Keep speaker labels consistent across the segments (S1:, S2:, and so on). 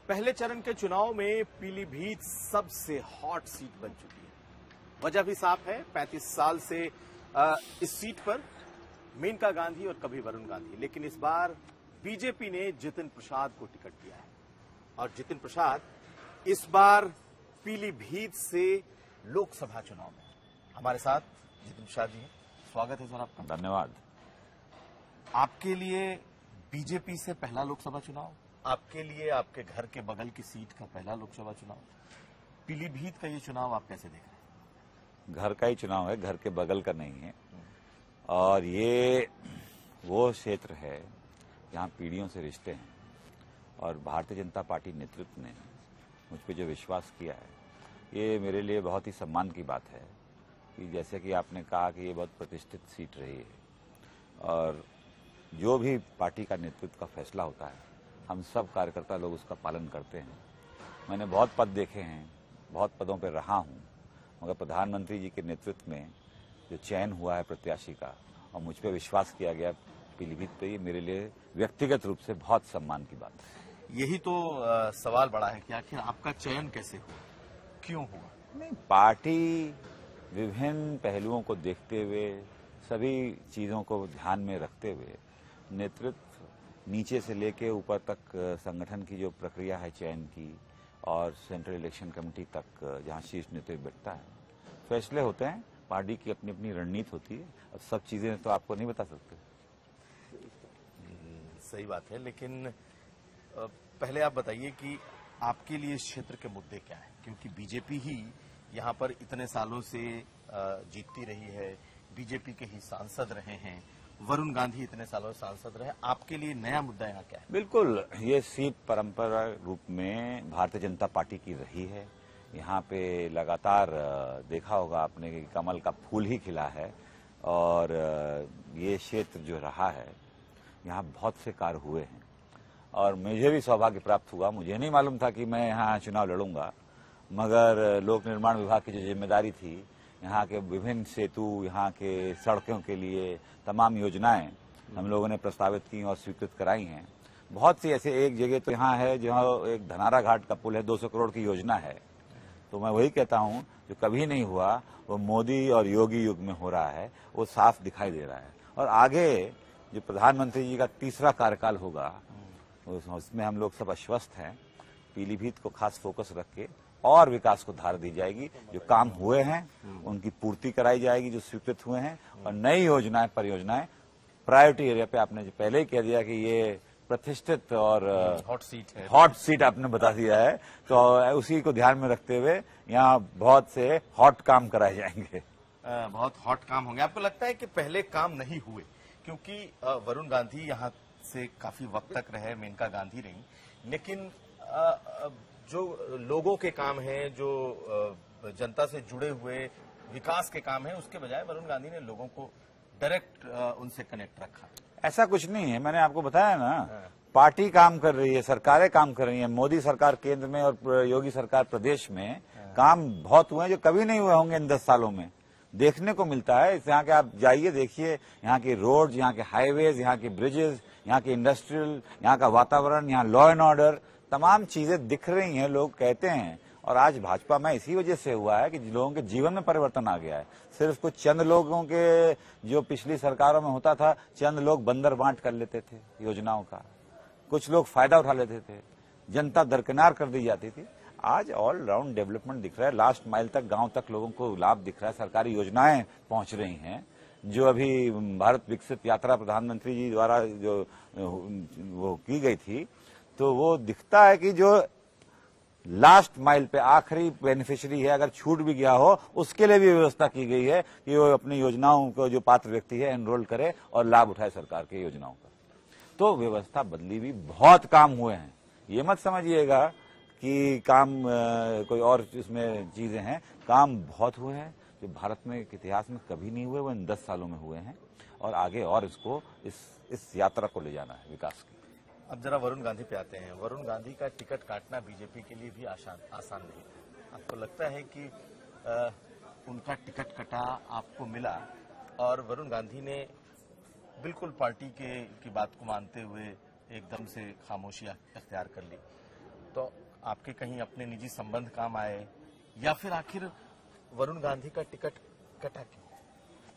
S1: पहले चरण के चुनाव में पीलीभीत सबसे हॉट सीट बन चुकी है। वजह भी साफ है, 35 साल से इस सीट पर मेनका गांधी और कभी वरुण गांधी, लेकिन इस बार बीजेपी ने जितिन प्रसाद को टिकट दिया है और जितिन प्रसाद इस बार पीलीभीत से लोकसभा चुनाव में हमारे साथ जितिन प्रसाद जी हैं। स्वागत है सर आपका।
S2: धन्यवाद।
S1: आपके लिए बीजेपी से पहला लोकसभा चुनाव, आपके लिए आपके घर के बगल की सीट का पहला लोकसभा चुनाव, पीलीभीत का ये चुनाव आप कैसे देख रहे हैं?
S2: घर का ही चुनाव है, घर के बगल का नहीं है। और ये वो क्षेत्र है जहाँ पीढ़ियों से रिश्ते हैं और भारतीय जनता पार्टी नेतृत्व ने मुझ पर जो विश्वास किया है, ये मेरे लिए बहुत ही सम्मान की बात है कि जैसे कि आपने कहा कि ये बहुत प्रतिष्ठित सीट रही है और जो भी पार्टी का नेतृत्व का फैसला होता है, हम सब कार्यकर्ता लोग उसका पालन करते हैं। मैंने बहुत पद देखे हैं, बहुत पदों पर रहा हूँ, मगर प्रधानमंत्री जी के नेतृत्व में जो चयन हुआ है प्रत्याशी का और मुझ पर विश्वास किया गया पीलीभीत पे, ये मेरे लिए व्यक्तिगत रूप से बहुत सम्मान की बात है।
S1: यही तो सवाल बड़ा है कि आखिर आपका चयन कैसे हुआ, क्यों हुआ?
S2: नहीं, पार्टी विभिन्न पहलुओं को देखते हुए, सभी चीजों को ध्यान में रखते हुए नेतृत्व नीचे से लेके ऊपर तक संगठन की जो प्रक्रिया है चयन की और सेंट्रल इलेक्शन कमेटी तक जहां शीर्ष नेतृत्व बैठता है, फैसले होते हैं। पार्टी की अपनी अपनी रणनीति होती है। अब सब चीजें तो आपको नहीं बता सकते।
S1: सही बात है, लेकिन पहले आप बताइए कि आपके लिए इस क्षेत्र के मुद्दे क्या हैं, क्योंकि बीजेपी ही यहाँ पर इतने सालों से जीतती रही है, बीजेपी के ही सांसद रहे हैं, वरुण गांधी इतने सालों से सांसद रहे। आपके लिए नया मुद्दा यहाँ क्या है?
S2: बिल्कुल, ये सीट परंपरा रूप में भारतीय जनता पार्टी की रही है। यहाँ पे लगातार देखा होगा आपने कि कमल का फूल ही खिला है और ये क्षेत्र जो रहा है, यहाँ बहुत से कार्य हुए हैं और मुझे भी सौभाग्य प्राप्त हुआ। मुझे नहीं मालूम था कि मैं यहाँ चुनाव लड़ूंगा, मगर लोक निर्माण विभाग की जो जिम्मेदारी थी, यहाँ के विभिन्न सेतु, यहाँ के सड़कों के लिए तमाम योजनाएं हम लोगों ने प्रस्तावित की और स्वीकृत कराई हैं। बहुत सी ऐसे, एक जगह तो यहाँ है जहाँ एक धनारा घाट का पुल है, 200 करोड़ की योजना है। तो मैं वही कहता हूँ, जो कभी नहीं हुआ वो मोदी और योगी युग में हो रहा है, वो साफ दिखाई दे रहा है। और आगे जो प्रधानमंत्री जी का तीसरा कार्यकाल होगा, उसमें हम लोग सब आश्वस्त हैं। पीलीभीत को खास फोकस रख के और विकास को धार दी जाएगी। जो काम हुए हैं उनकी पूर्ति कराई जाएगी, जो स्वीकृत हुए हैं, और नई योजनाएं, परियोजनाएं प्रायोरिटी एरिया पे। आपने पहले ही कह दिया कि ये प्रतिष्ठित और
S1: हॉट सीट है,
S2: हॉट सीट आपने बता दिया है, तो उसी को ध्यान में रखते हुए यहाँ बहुत से हॉट काम कराए जाएंगे।
S1: बहुत हॉट काम होंगे। आपको लगता है कि पहले काम नहीं हुए क्योंकि वरुण गांधी यहाँ से काफी वक्त तक रहे, मेनका गांधी रही, लेकिन जो लोगों के काम हैं, जो जनता से जुड़े हुए विकास के काम हैं, उसके बजाय वरुण गांधी ने लोगों को डायरेक्ट उनसे कनेक्ट रखा?
S2: ऐसा कुछ नहीं है, मैंने आपको बताया ना। पार्टी काम कर रही है, सरकारें काम कर रही हैं। मोदी सरकार केंद्र में और योगी सरकार प्रदेश में काम बहुत हुए हैं जो कभी नहीं हुए होंगे इन 10 सालों में। देखने को मिलता है। यहाँ के आप जाइए, देखिए यहाँ के रोड, यहाँ के हाईवेज, यहाँ के ब्रिजेस, यहाँ के इंडस्ट्रियल, यहाँ का वातावरण, यहाँ लॉ एंड ऑर्डर, तमाम चीजें दिख रही हैं, लोग कहते हैं। और आज भाजपा में इसी वजह से हुआ है कि लोगों के जीवन में परिवर्तन आ गया है। सिर्फ कुछ चंद लोगों के, जो पिछली सरकारों में होता था, चंद लोग बंदर बांट कर लेते थे योजनाओं का, कुछ लोग फायदा उठा लेते थे, जनता दरकिनार कर दी जाती थी। आज ऑल राउंड डेवलपमेंट दिख रहा है, लास्ट माइल तक, गांव तक लोगों को लाभ दिख रहा है। सरकारी योजनाएं पहुंच रही हैं। जो अभी भारत विकसित यात्रा प्रधानमंत्री जी द्वारा जो वो की गई थी, तो वो दिखता है कि जो लास्ट माइल पे आखिरी बेनिफिशियरी है, अगर छूट भी गया हो, उसके लिए भी व्यवस्था की गई है कि वो अपनी योजनाओं को, जो पात्र व्यक्ति है, एनरोल करे और लाभ उठाए सरकार की योजनाओं का। तो व्यवस्था बदली भी, बहुत काम हुए हैं। ये मत समझिएगा कि काम कोई और इसमें चीजें हैं। काम बहुत हुए हैं जो भारत में इतिहास में कभी नहीं हुए, वो इन 10 सालों में हुए हैं और आगे और इसको इस यात्रा को ले जाना है विकास की।
S1: अब जरा वरुण गांधी पे आते हैं। वरुण गांधी का टिकट काटना बीजेपी के लिए भी आसान नहीं। आपको लगता है कि उनका टिकट कटा, आपको मिला और वरुण गांधी ने बिल्कुल पार्टी की बात को मानते हुए एकदम से खामोशी अख्तियार कर ली? तो आपके कहीं अपने निजी संबंध काम आए या फिर आखिर वरुण गांधी का टिकट कटा क्यों?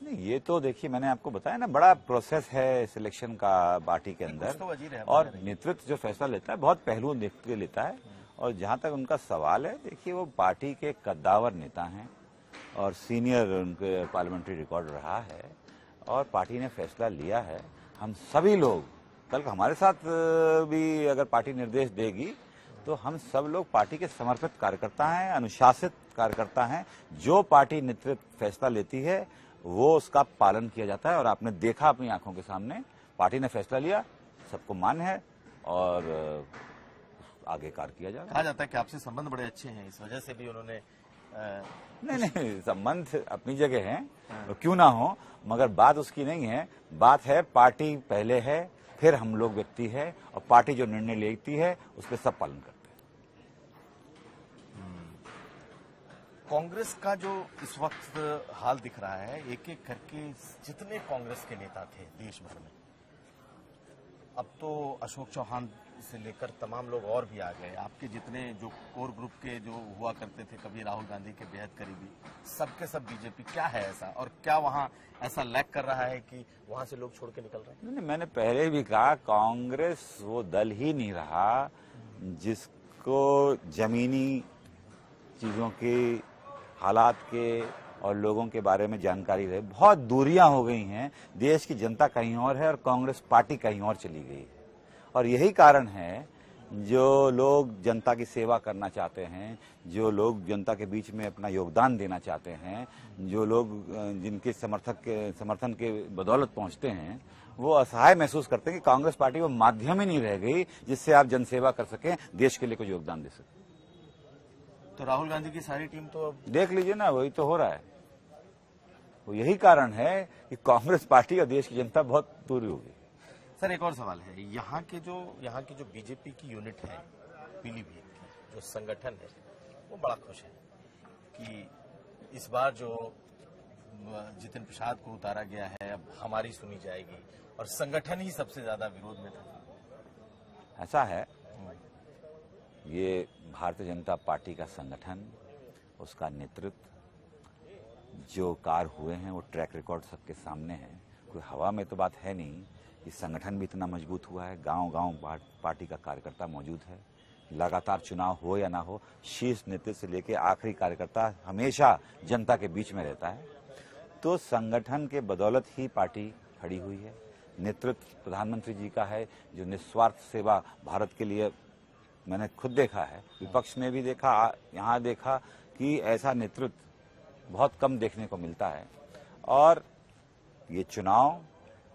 S2: नहीं, ये तो देखिए मैंने आपको बताया ना, बड़ा प्रोसेस है सिलेक्शन का पार्टी के अंदर,
S1: तो वजीर है,
S2: और नेतृत्व जो फैसला लेता है बहुत पहलुओं देख के लेता है। और जहां तक उनका सवाल है, देखिए वो पार्टी के कद्दावर नेता हैं और सीनियर उनके पार्लियामेंट्री रिकॉर्ड रहा है, और पार्टी ने फैसला लिया है। हम सभी लोग, कल हमारे साथ भी अगर पार्टी निर्देश देगी तो हम सब लोग पार्टी के समर्पित कार्यकर्ता हैं, अनुशासित कार्यकर्ता हैं। जो पार्टी नेतृत्व फैसला लेती है वो उसका पालन किया जाता है, और आपने देखा अपनी आंखों के सामने, पार्टी ने फैसला लिया, सबको मान्य है और आगे कार्य किया जाएगा।
S1: कहा जाता है कि आपसे संबंध बड़े अच्छे हैं, इस वजह से भी उन्होंने
S2: नहीं, संबंध अपनी जगह है, तो क्यों ना हो, मगर बात उसकी नहीं है। बात है पार्टी पहले है, फिर हम लोग व्यक्ति है, और पार्टी जो निर्णय लेती है उस पर सब पालन करते हैं।
S1: कांग्रेस का जो इस वक्त हाल दिख रहा है, एक एक करके जितने कांग्रेस के नेता थे देश भर में, अब तो अशोक चौहान से लेकर तमाम लोग और भी आ गए। आपके जितने जो कोर ग्रुप के जो हुआ करते थे कभी राहुल गांधी के बेहद करीबी, सबके सब बीजेपी। क्या है ऐसा, और क्या वहां ऐसा लैक कर रहा है कि वहां से लोग छोड़ के निकल रहे हैं?
S2: नहीं, मैंने पहले भी कहा, कांग्रेस वो दल ही नहीं रहा जिसको जमीनी चीजों की, हालात के और लोगों के बारे में जानकारी रहे। बहुत दूरियां हो गई हैं, देश की जनता कहीं और है और कांग्रेस पार्टी कहीं और चली गई है। और यही कारण है, जो लोग जनता की सेवा करना चाहते हैं, जो लोग जनता के बीच में अपना योगदान देना चाहते हैं, जो लोग जिनके समर्थन के बदौलत पहुंचते हैं, वो असहाय महसूस करते हैं कि कांग्रेस पार्टी वो माध्यम ही नहीं रह गई जिससे आप जनसेवा कर सकें, देश के लिए कुछ योगदान दे सकें।
S1: तो राहुल गांधी की सारी टीम तो अब
S2: देख लीजिए ना, वही तो हो रहा है। वो यही कारण है कि कांग्रेस पार्टी और देश की जनता बहुत दूरी हो गई।
S1: सर, एक और सवाल है, यहाँ की जो बीजेपी की यूनिट है पीलीभीत की, जो संगठन है, वो बड़ा खुश है कि इस बार जो जितिन प्रसाद को उतारा गया है, अब हमारी सुनी जाएगी, और संगठन ही सबसे ज्यादा विरोध में था।
S2: ऐसा है, ये भारतीय जनता पार्टी का संगठन, उसका नेतृत्व, जो कार्य हुए हैं वो ट्रैक रिकॉर्ड सबके सामने है। कोई हवा में तो बात है नहीं कि संगठन भी इतना मजबूत हुआ है। गांव-गांव पार्टी का कार्यकर्ता मौजूद है। लगातार चुनाव हो या ना हो, शीर्ष नेतृत्व से लेकर आखिरी कार्यकर्ता हमेशा जनता के बीच में रहता है। तो संगठन के बदौलत ही पार्टी खड़ी हुई है। नेतृत्व प्रधानमंत्री जी का है, जो निस्वार्थ सेवा भारत के लिए, मैंने खुद देखा है, विपक्ष में भी देखा, यहाँ देखा कि ऐसा नेतृत्व बहुत कम देखने को मिलता है। और ये चुनाव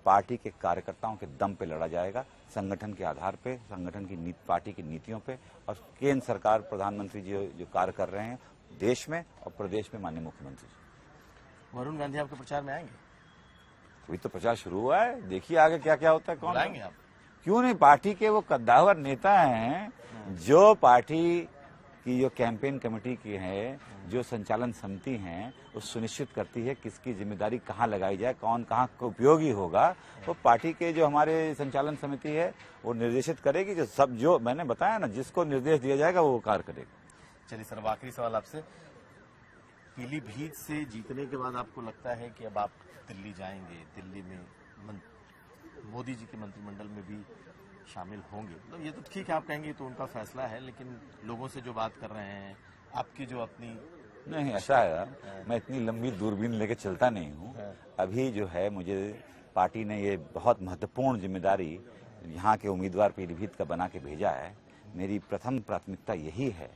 S2: पार्टी के कार्यकर्ताओं के दम पे लड़ा जाएगा, संगठन के आधार पे, संगठन की पार्टी की नीतियों पे, और केंद्र सरकार, प्रधानमंत्री जी जो कार्य कर रहे हैं देश में और प्रदेश में, माननीय मुख्यमंत्री जी।
S1: वरुण गांधी आपके प्रचार में आएंगे?
S2: अभी तो प्रचार शुरू हुआ है, देखिए आगे क्या क्या होता है। कौन
S1: आएंगे आप?
S2: क्यों नहीं, पार्टी के वो कद्दावर नेता हैं, जो पार्टी की जो कैंपेन कमेटी की है, जो संचालन समिति है, वो सुनिश्चित करती है किसकी जिम्मेदारी कहाँ लगाई जाए, कौन कहाँ उपयोगी होगा। वो पार्टी के जो हमारे संचालन समिति है वो निर्देशित करेगी, जो मैंने बताया ना, जिसको निर्देश दिया जाएगा वो कार्य करेगा।
S1: चलिए सर, आखिरी सवाल आपसे, पीलीभीत से जीतने के बाद आपको लगता है कि अब आप दिल्ली जाएंगे, दिल्ली में मोदी जी के मंत्रिमंडल में भी शामिल होंगे? तो ये तो ठीक है, आप कहेंगे तो उनका फैसला है, लेकिन लोगों से जो बात कर रहे हैं, आपकी जो अपनी,
S2: नहीं ऐसा है, मैं इतनी लंबी दूरबीन लेके चलता नहीं हूँ। अभी जो है, मुझे पार्टी ने ये बहुत महत्वपूर्ण जिम्मेदारी यहाँ के उम्मीदवार पीलीभीत का बना के भेजा है। मेरी प्रथम प्राथमिकता यही है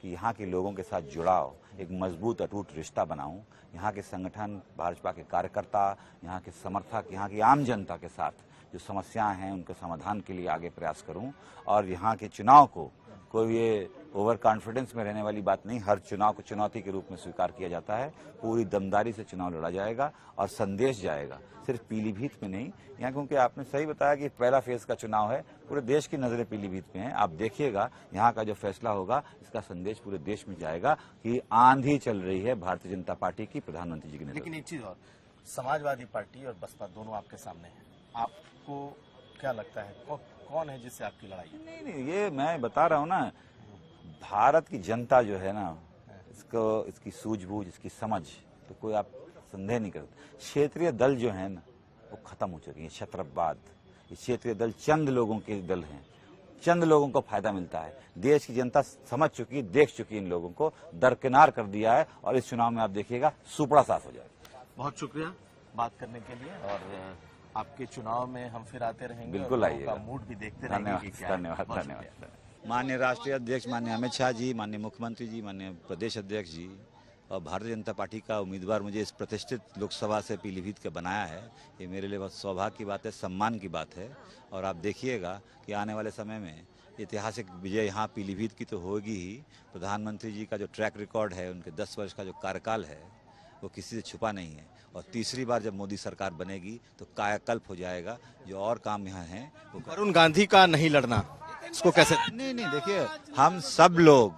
S2: कि यहाँ के लोगों के साथ जुड़ाव, एक मजबूत अटूट रिश्ता बनाऊं, यहाँ के संगठन, भाजपा के कार्यकर्ता, यहाँ के समर्थक, यहाँ की आम जनता के साथ जो समस्याएं हैं उनके समाधान के लिए आगे प्रयास करूं। और यहाँ के चुनाव को कोई ये ओवर कॉन्फिडेंस में रहने वाली बात नहीं, हर चुनाव को चुनौती के रूप में स्वीकार किया जाता है। पूरी दमदारी से चुनाव लड़ा जाएगा और संदेश जाएगा, सिर्फ पीलीभीत में नहीं यहाँ, क्योंकि आपने सही बताया कि पहला फेज का चुनाव है, पूरे देश की नजरें पीलीभीत में हैं। आप देखिएगा यहाँ का जो फैसला होगा, इसका संदेश पूरे देश में जाएगा कि आंधी चल रही है भारतीय जनता पार्टी की, प्रधानमंत्री जी की नेतृत्व।
S1: लेकिन एक चीज और, समाजवादी पार्टी और बसपा दोनों आपके सामने है, आपको क्या लगता है कौन है जिससे आपकी लड़ाई है?
S2: नहीं, ये मैं बता रहा हूँ ना, भारत की जनता जो है ना, इसको इसकी सूझबूझ, इसकी समझ तो कोई आप संदेह नहीं करते। क्षेत्रीय दल जो है ना वो खत्म हो चुकी है, क्षत्रपवाद। ये क्षेत्रीय दल चंद लोगों के दल हैं, चंद लोगों को फायदा मिलता है। देश की जनता समझ चुकी, देख चुकी, इन लोगों को दरकिनार कर दिया है और इस चुनाव में आप देखिएगा सुपड़ा साफ हो जाएगा।
S1: बहुत शुक्रिया बात करने के लिए, और आपके चुनाव में हम फिर आते रहेंगे,
S2: बिल्कुल आइएगा,
S1: मूड भी देखते रहेंगे।
S2: धन्यवाद धन्यवाद। माननीय राष्ट्रीय अध्यक्ष माननीय अमित शाह जी, माननीय मुख्यमंत्री जी, माननीय प्रदेश अध्यक्ष जी और भारतीय जनता पार्टी का उम्मीदवार मुझे इस प्रतिष्ठित लोकसभा से पीलीभीत के बनाया है, ये मेरे लिए बहुत सौभाग्य की बात है, सम्मान की बात है। और आप देखिएगा कि आने वाले समय में ऐतिहासिक विजय यहाँ पीलीभीत की तो होगी ही। प्रधानमंत्री जी का जो ट्रैक रिकॉर्ड है, उनके 10 वर्ष का जो कार्यकाल है, वो किसी से छुपा नहीं है। और तीसरी बार जब मोदी सरकार बनेगी तो कायाकल्प हो जाएगा। जो और काम यहाँ हैं वो
S1: वरुण गांधी का नहीं लड़ना, इसको कैसे?
S2: नहीं, देखिए, हम सब लोग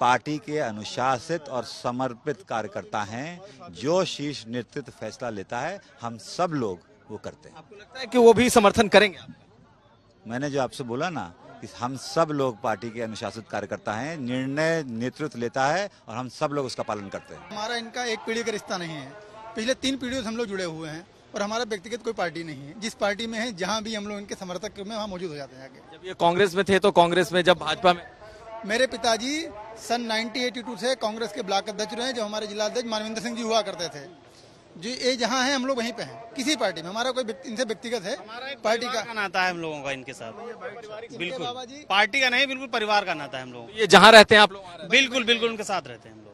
S2: पार्टी के अनुशासित और समर्पित कार्यकर्ता हैं। जो शीर्ष नेतृत्व फैसला लेता है, हम सब लोग वो करते हैं।
S1: आपको लगता है कि वो भी समर्थन करेंगे आपका?
S2: मैंने जो आपसे बोला ना कि हम सब लोग पार्टी के अनुशासित कार्यकर्ता हैं, निर्णय नेतृत्व लेता है और हम सब लोग उसका पालन करते हैं।
S3: हमारा इनका एक पीढ़ी का रिश्ता नहीं है, पिछले 3 पीढ़ियों से हम लोग जुड़े हुए हैं और हमारा व्यक्तिगत कोई पार्टी नहीं है। जिस पार्टी में है, जहाँ भी हम लोग इनके समर्थक में वहाँ मौजूद हो जाते हैं। आगे
S1: जब ये कांग्रेस में थे तो कांग्रेस में, जब भाजपा में?
S3: मेरे पिताजी सन 1982 से कांग्रेस के ब्लॉक अध्यक्ष रहे, जो हमारे जिला अध्यक्ष मानविंदर सिंह जी हुआ करते थे। जो ये जहाँ है हम लोग वहीं पे हैं, किसी पार्टी में हमारा कोई इनसे व्यक्तिगत है, पार्टी का
S4: नाता है हम लोगों का इनके साथ। बिल्कुल
S3: बाबा जी
S4: पार्टी का नहीं, बिल्कुल परिवार का नाता है हम लोगों
S1: ये जहाँ रहते हैं आप लोग?
S4: बिल्कुल बिल्कुल उनके साथ रहते हैं हम लोग।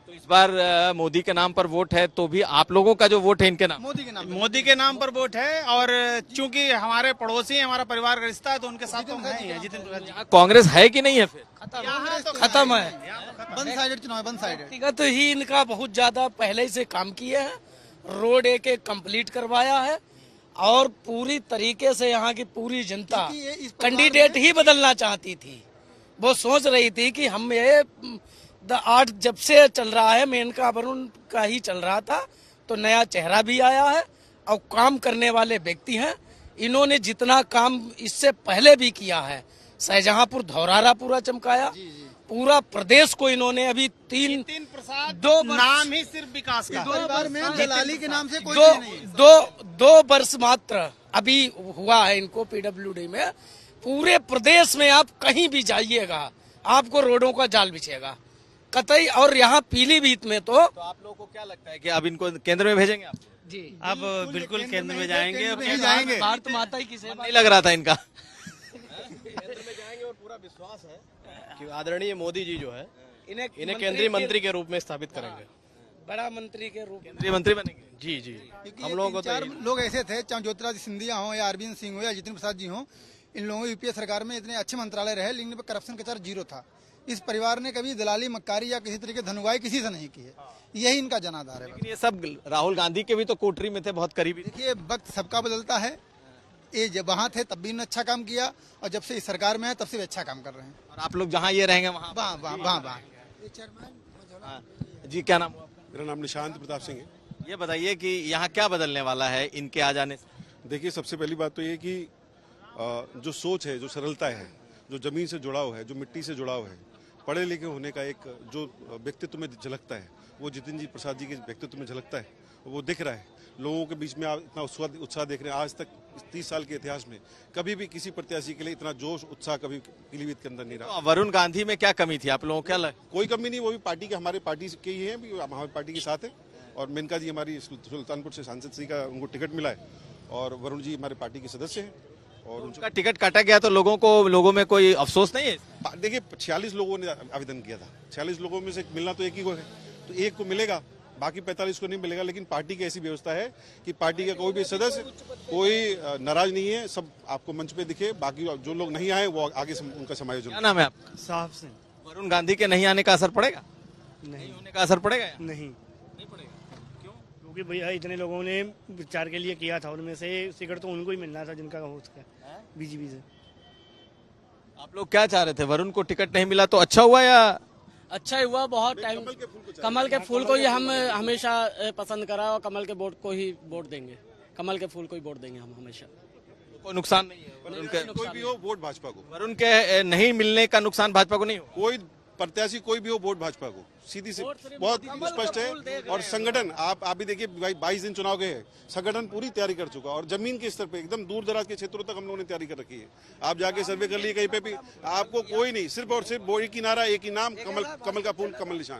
S1: तो इस बार मोदी के नाम पर वोट है, तो भी आप लोगों का जो वोट है इनके नाम?
S4: मोदी के नाम पर वोट है, और चूंकि हमारे पड़ोसी हैं, हमारा परिवार का रिश्ता है, तो उनके साथ तो हम हैं ही हैं। जितिन प्रसाद जी
S1: कांग्रेस है कि नहीं है फिर?
S3: खत्म है, वन साइडेड चुनाव है, वन साइडेड।
S5: व्यक्तिगत ही इनका बहुत ज्यादा पहले से काम किए हैं, रोड एक कंप्लीट करवाया है और पूरी तरीके से यहाँ की पूरी जनता कैंडिडेट ही बदलना चाहती थी। वो सोच रही थी कि हम ये 8 जब से चल रहा है, मेनका वरुण का ही चल रहा था, तो नया चेहरा भी आया है और काम करने वाले व्यक्ति हैं। इन्होंने जितना काम इससे पहले भी किया है, शाहजहांपुर धौरारा पूरा चमकाया, पूरा प्रदेश को इन्होंने अभी दो
S4: नाम ही सिर्फ विकास का,
S3: परिवार में दलाली के नाम से कोई
S5: दो वर्ष मात्र अभी हुआ है इनको पीडब्ल्यूडी में। पूरे प्रदेश में आप कहीं भी जाइएगा, आपको रोडों का जाल बिछेगा कतई। और यहाँ पीलीभीत में तो
S1: आप लोगों को क्या लगता है कि अब इनको केंद्र में भेजेंगे आप?
S5: जी,
S4: अब बिल्कुल केंद्र में जाएंगे और
S5: भारत माता की सेवा।
S1: नहीं लग रहा था इनका।
S6: केंद्र में जाएंगे और पूरा विश्वास है कि आदरणीय मोदी जी जो है इन्हें केंद्रीय मंत्री के रूप में स्थापित करेंगे,
S5: बड़ा मंत्री के रूप में
S1: केंद्रीय मंत्री बनेंगे।
S6: जी जी।
S3: हम लोगों को 4 लोग ऐसे थे, चाहे ज्योतिरादित्य सिंधिया हो या अरविंद सिंह हो या जितिन प्रसाद जी हो, इन लोगों यूपीए सरकार में इतने अच्छे मंत्रालय रहे, लेकिन करप्शन का चार्ज 0 था। इस परिवार ने कभी दलाली, मक्कारी या किसी तरीके धनुवाई किसी से नहीं की है, यही इनका जनाधार है।
S1: लेकिन ये सब राहुल गांधी के भी तो कोठरी में थे, बहुत करीबी।
S3: देखिए, वक्त सबका बदलता है। ये जब वहाँ थे तब भी इन्होंने अच्छा काम किया, और जब से इस सरकार में है तब से भी अच्छा काम कर रहे हैं।
S1: और आप लोग जहाँ ये रहेंगे वहाँ?
S3: वहाँ।
S1: जी, क्या नाम हुआ?
S7: मेरा नाम निशांत प्रताप सिंह है।
S1: ये बताइए कि यहाँ क्या बदलने वाला है इनके आ जाने से?
S7: देखिए, सबसे पहली बात तो ये कि जो सोच है, जो सरलता है, जो जमीन से जुड़ाव है, जो मिट्टी से जुड़ाव है, पढ़े लिखे होने का एक जो व्यक्तित्व में झलकता है, वो जितिन जी प्रसाद जी के व्यक्तित्व में झलकता है। वो दिख रहा है लोगों के बीच में। आप इतना उत्साह देख रहे हैं। आज तक 30 साल के इतिहास में कभी भी किसी प्रत्याशी के लिए इतना जोश, उत्साह कभी पीलीभीत के अंदर नहीं रहा।
S1: तो वरुण गांधी में क्या कमी थी आप लोगों को, क्या लगा?
S7: कोई कमी नहीं, वो भी पार्टी के, हमारे पार्टी के ही हैं, हमारी पार्टी के साथ है। और मेनका जी हमारी सुल्तानपुर से सांसद श्री का उनको टिकट मिला है, और वरुण जी हमारे पार्टी के सदस्य हैं। और
S1: उनका टिकट काटा गया तो लोगों में कोई अफसोस नहीं है?
S7: देखिए, 46 लोगों ने आवेदन किया था, 46 लोगों में से मिलना तो एक ही को है, तो एक को मिलेगा, बाकी 45 को नहीं मिलेगा। लेकिन पार्टी की ऐसी व्यवस्था है कि पार्टी का कोई भी सदस्य कोई नाराज नहीं है, सब आपको मंच पे दिखे। बाकी जो लोग नहीं आए वो आगे उनका समायोजन।
S1: क्या नाम है आपका?
S4: साहब से
S1: वरुण गांधी के नहीं आने का असर पड़ेगा?
S4: नहीं
S1: होने का असर पड़ेगा?
S4: नहीं,
S1: पड़ेगा। क्यों?
S4: क्योंकि भैया इतने लोगों ने विचार के लिए किया था, उनमें से टिकट तो उनको ही मिलना था जिनका हो सका बीजेपी से।
S1: आप लोग क्या चाह रहे थे? वरुण को टिकट नहीं मिला तो अच्छा हुआ या?
S5: अच्छा ही हुआ। बहुत टाइम कमल के फूल को ही हम हमेशा पसंद करा और कमल के वोट को ही वोट देंगे, कमल के फूल को ही वोट देंगे हम हमेशा।
S1: कोई नुकसान नहीं है
S7: उनके, कोई भी हो वोट भाजपा को।
S1: वरुण के नहीं मिलने का नुकसान भाजपा को नहीं हो?
S7: कोई प्रत्याशी कोई भी हो, वोट भाजपा को, सीधी सी बहुत स्पष्ट है। और संगठन आप भी देखिए, 22 दिन चुनाव गए, संगठन पूरी तैयारी कर चुका और जमीन के स्तर पे एकदम दूर दराज के क्षेत्रों तक हम लोगों ने तैयारी कर रखी है। आप जाके सर्वे कर लिए कहीं पे भी, आपको कोई नहीं, सिर्फ और सिर्फ वो एक ही नारा, एक ही नाम, कमल का फूल, कमल निशान।